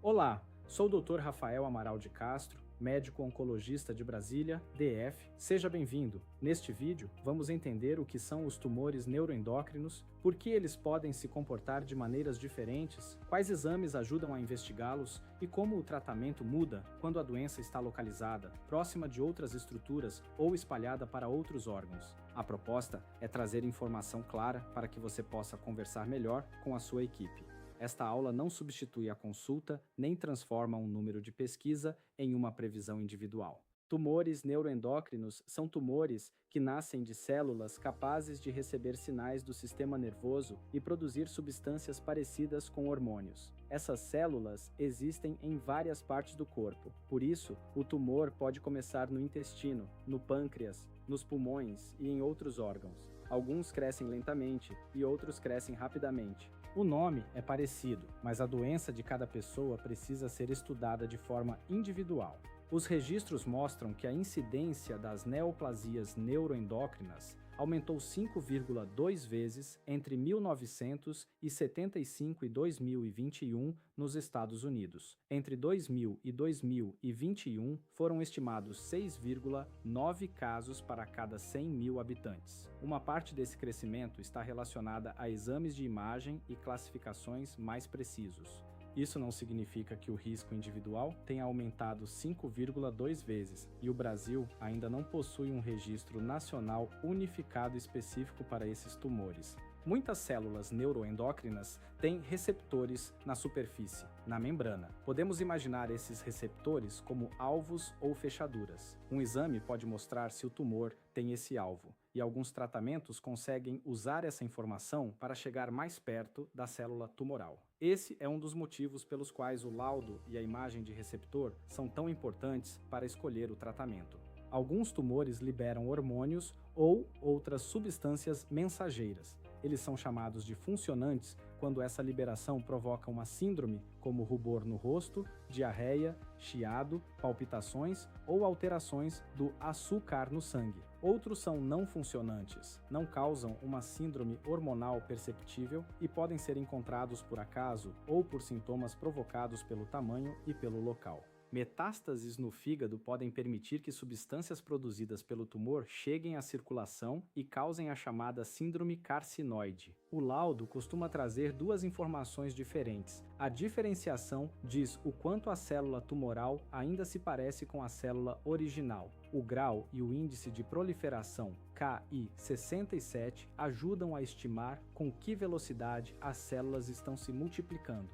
Olá, sou o Dr. Rafael Amaral de Castro, médico oncologista de Brasília, DF. Seja bem-vindo. Neste vídeo, vamos entender o que são os tumores neuroendócrinos, por que eles podem se comportar de maneiras diferentes, quais exames ajudam a investigá-los e como o tratamento muda quando a doença está localizada, próxima de outras estruturas ou espalhada para outros órgãos. A proposta é trazer informação clara para que você possa conversar melhor com a sua equipe. Esta aula não substitui a consulta nem transforma um número de pesquisa em uma previsão individual. Tumores neuroendócrinos são tumores que nascem de células capazes de receber sinais do sistema nervoso e produzir substâncias parecidas com hormônios. Essas células existem em várias partes do corpo, por isso, o tumor pode começar no intestino, no pâncreas, nos pulmões e em outros órgãos. Alguns crescem lentamente e outros crescem rapidamente. O nome é parecido, mas a doença de cada pessoa precisa ser estudada de forma individual. Os registros mostram que a incidência das neoplasias neuroendócrinas aumentou 5,2 vezes entre 1975 e 2021 nos Estados Unidos. Entre 2000 e 2021, foram estimados 6,9 casos para cada 100 mil habitantes. Uma parte desse crescimento está relacionada a exames de imagem e classificações mais precisos. Isso não significa que o risco individual tenha aumentado 5,2 vezes, e o Brasil ainda não possui um registro nacional unificado específico para esses tumores. Muitas células neuroendócrinas têm receptores na superfície, na membrana. Podemos imaginar esses receptores como alvos ou fechaduras. Um exame pode mostrar se o tumor tem esse alvo, e alguns tratamentos conseguem usar essa informação para chegar mais perto da célula tumoral. Esse é um dos motivos pelos quais o laudo e a imagem de receptor são tão importantes para escolher o tratamento. Alguns tumores liberam hormônios ou outras substâncias mensageiras. Eles são chamados de funcionantes quando essa liberação provoca uma síndrome, como rubor no rosto, diarreia, chiado, palpitações ou alterações do açúcar no sangue. Outros são não funcionantes, não causam uma síndrome hormonal perceptível e podem ser encontrados por acaso ou por sintomas provocados pelo tamanho e pelo local. Metástases no fígado podem permitir que substâncias produzidas pelo tumor cheguem à circulação e causem a chamada síndrome carcinoide. O laudo costuma trazer duas informações diferentes. A diferenciação diz o quanto a célula tumoral ainda se parece com a célula original. O grau e o índice de proliferação Ki-67 ajudam a estimar com que velocidade as células estão se multiplicando.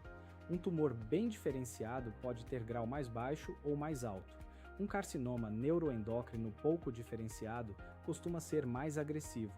Um tumor bem diferenciado pode ter grau mais baixo ou mais alto. Um carcinoma neuroendócrino pouco diferenciado costuma ser mais agressivo.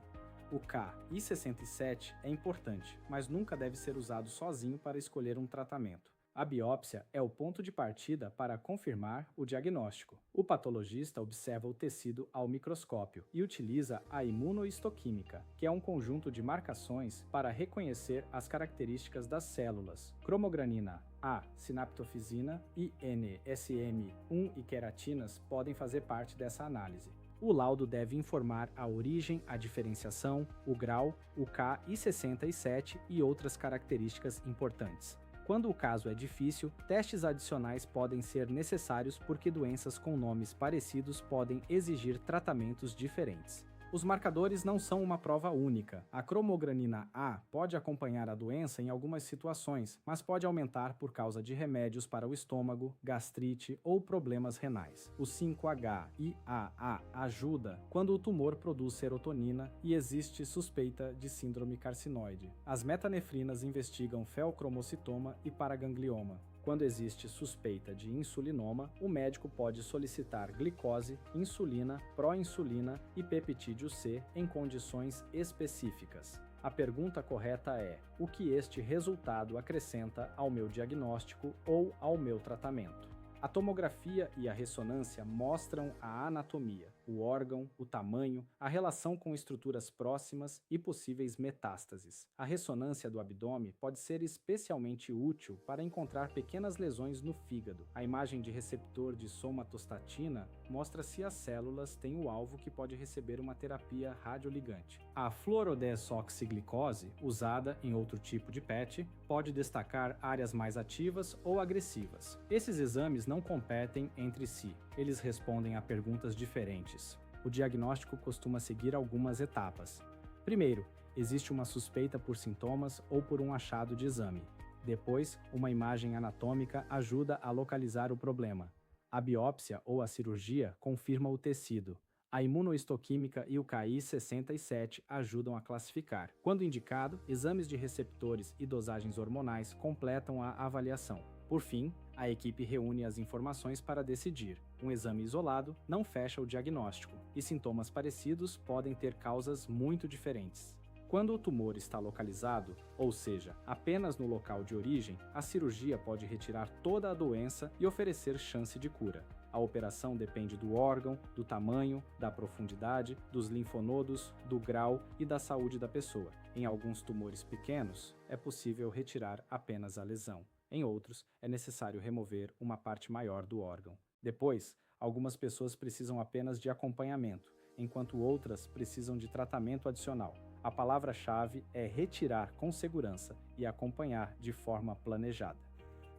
O Ki-67 é importante, mas nunca deve ser usado sozinho para escolher um tratamento. A biópsia é o ponto de partida para confirmar o diagnóstico. O patologista observa o tecido ao microscópio e utiliza a imunohistoquímica, que é um conjunto de marcações para reconhecer as características das células. Cromogranina A, sinaptofisina e NSM1 e queratinas podem fazer parte dessa análise. O laudo deve informar a origem, a diferenciação, o grau, o Ki-67 e outras características importantes. Quando o caso é difícil, testes adicionais podem ser necessários porque doenças com nomes parecidos podem exigir tratamentos diferentes. Os marcadores não são uma prova única. A cromogranina A pode acompanhar a doença em algumas situações, mas pode aumentar por causa de remédios para o estômago, gastrite ou problemas renais. O 5-HIAA ajuda quando o tumor produz serotonina e existe suspeita de síndrome carcinoide. As metanefrinas investigam feocromocitoma e paraganglioma. Quando existe suspeita de insulinoma, o médico pode solicitar glicose, insulina, proinsulina e peptídeo C em condições específicas. A pergunta correta é: o que este resultado acrescenta ao meu diagnóstico ou ao meu tratamento? A tomografia e a ressonância mostram a anatomia. o órgão, o tamanho, a relação com estruturas próximas e possíveis metástases. A ressonância do abdômen pode ser especialmente útil para encontrar pequenas lesões no fígado. A imagem de receptor de somatostatina mostra se as células têm o alvo que pode receber uma terapia radioligante. A fluorodesoxiglicose, usada em outro tipo de PET, pode destacar áreas mais ativas ou agressivas. Esses exames não competem entre si, eles respondem a perguntas diferentes. O diagnóstico costuma seguir algumas etapas. Primeiro, existe uma suspeita por sintomas ou por um achado de exame. Depois, uma imagem anatômica ajuda a localizar o problema. A biópsia ou a cirurgia confirma o tecido. A imunohistoquímica e o KI67 ajudam a classificar. Quando indicado, exames de receptores e dosagens hormonais completam a avaliação. Por fim, a equipe reúne as informações para decidir. Um exame isolado não fecha o diagnóstico, e sintomas parecidos podem ter causas muito diferentes. Quando o tumor está localizado, ou seja, apenas no local de origem, a cirurgia pode retirar toda a doença e oferecer chance de cura. A operação depende do órgão, do tamanho, da profundidade, dos linfonodos, do grau e da saúde da pessoa. Em alguns tumores pequenos, é possível retirar apenas a lesão. Em outros, é necessário remover uma parte maior do órgão. Depois, algumas pessoas precisam apenas de acompanhamento, enquanto outras precisam de tratamento adicional. A palavra-chave é retirar com segurança e acompanhar de forma planejada.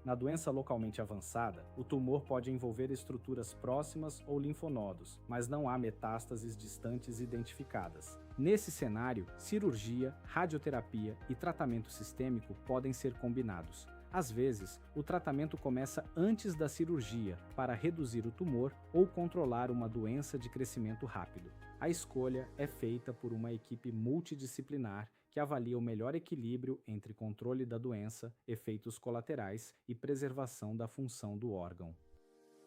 Na doença localmente avançada, o tumor pode envolver estruturas próximas ou linfonodos, mas não há metástases distantes identificadas. Nesse cenário, cirurgia, radioterapia e tratamento sistêmico podem ser combinados. Às vezes, o tratamento começa antes da cirurgia para reduzir o tumor ou controlar uma doença de crescimento rápido. A escolha é feita por uma equipe multidisciplinar que avalia o melhor equilíbrio entre controle da doença, efeitos colaterais e preservação da função do órgão.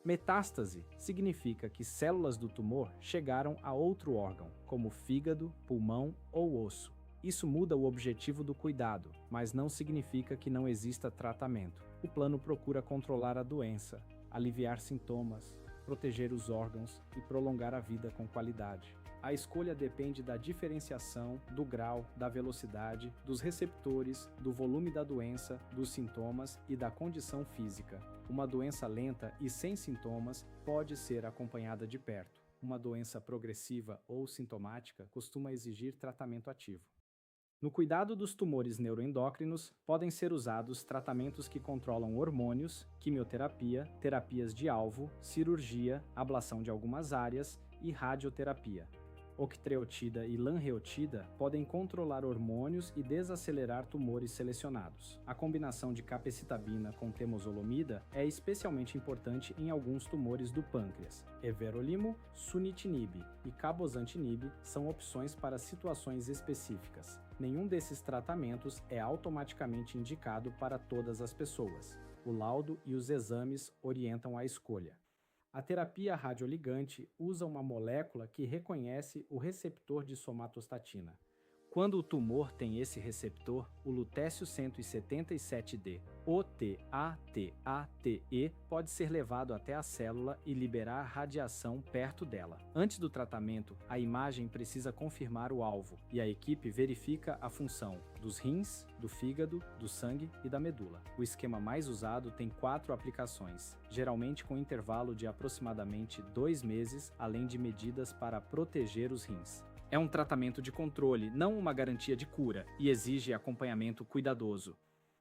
Metástase significa que células do tumor chegaram a outro órgão, como fígado, pulmão ou osso. Isso muda o objetivo do cuidado, mas não significa que não exista tratamento. O plano procura controlar a doença, aliviar sintomas, proteger os órgãos e prolongar a vida com qualidade. A escolha depende da diferenciação, do grau, da velocidade, dos receptores, do volume da doença, dos sintomas e da condição física. Uma doença lenta e sem sintomas pode ser acompanhada de perto. Uma doença progressiva ou sintomática costuma exigir tratamento ativo. No cuidado dos tumores neuroendócrinos, podem ser usados tratamentos que controlam hormônios, quimioterapia, terapias de alvo, cirurgia, ablação de algumas áreas e radioterapia. Octreotida e lanreotida podem controlar hormônios e desacelerar tumores selecionados. A combinação de capecitabina com temozolomida é especialmente importante em alguns tumores do pâncreas. Everolimo, sunitinib e cabozantinib são opções para situações específicas. Nenhum desses tratamentos é automaticamente indicado para todas as pessoas. O laudo e os exames orientam a escolha. A terapia radioligante usa uma molécula que reconhece o receptor de somatostatina. Quando o tumor tem esse receptor, o lutécio-177D, OTATATE, pode ser levado até a célula e liberar radiação perto dela. Antes do tratamento, a imagem precisa confirmar o alvo e a equipe verifica a função dos rins, do fígado, do sangue e da medula. O esquema mais usado tem 4 aplicações, geralmente com intervalo de aproximadamente 2 meses, além de medidas para proteger os rins. É um tratamento de controle, não uma garantia de cura, e exige acompanhamento cuidadoso.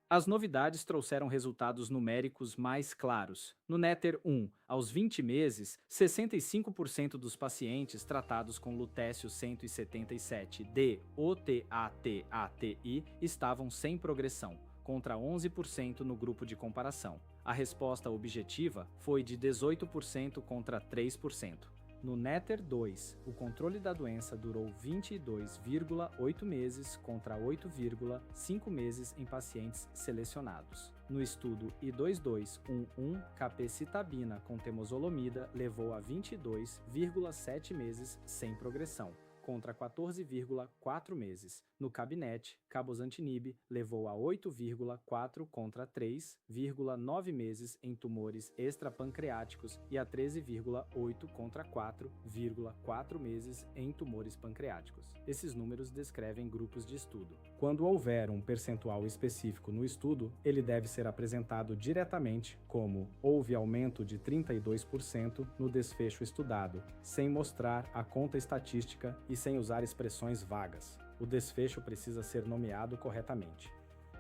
As novidades trouxeram resultados numéricos mais claros. No NETTER-1, aos 20 meses, 65% dos pacientes tratados com lutécio-177D OTATATI estavam sem progressão, contra 11% no grupo de comparação. A resposta objetiva foi de 18% contra 3%. No NETTER-2, o controle da doença durou 22,8 meses contra 8,5 meses em pacientes selecionados. No estudo I2211, capecitabina com temozolomida levou a 22,7 meses sem progressão, contra 14,4 meses. No Cabinet, cabozantinib levou a 8,4 contra 3,9 meses em tumores extrapancreáticos e a 13,8 contra 4,4 meses em tumores pancreáticos. Esses números descrevem grupos de estudo. Quando houver um percentual específico no estudo, ele deve ser apresentado diretamente como houve aumento de 32% no desfecho estudado, sem mostrar a conta estatística e sem usar expressões vagas. O desfecho precisa ser nomeado corretamente.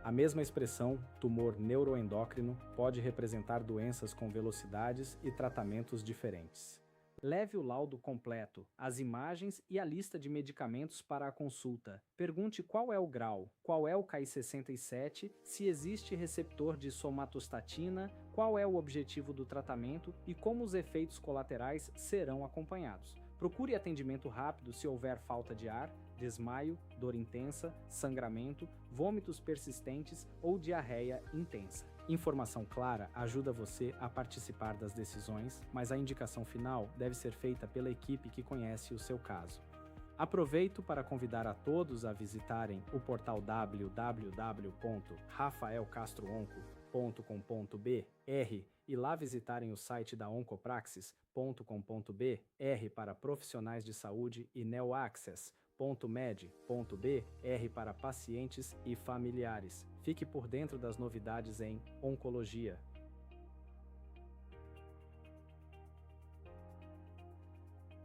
A mesma expressão, tumor neuroendócrino, pode representar doenças com velocidades e tratamentos diferentes. Leve o laudo completo, as imagens e a lista de medicamentos para a consulta. Pergunte qual é o grau, qual é o Ki-67, se existe receptor de somatostatina, qual é o objetivo do tratamento e como os efeitos colaterais serão acompanhados. Procure atendimento rápido se houver falta de ar, desmaio, dor intensa, sangramento, vômitos persistentes ou diarreia intensa. Informação clara ajuda você a participar das decisões, mas a indicação final deve ser feita pela equipe que conhece o seu caso. Aproveito para convidar a todos a visitarem o portal www.rafaelcastroonco.com.br e lá visitarem o site da oncopraxis.com.br para profissionais de saúde e neoaccess.med.br para pacientes e familiares. Fique por dentro das novidades em oncologia.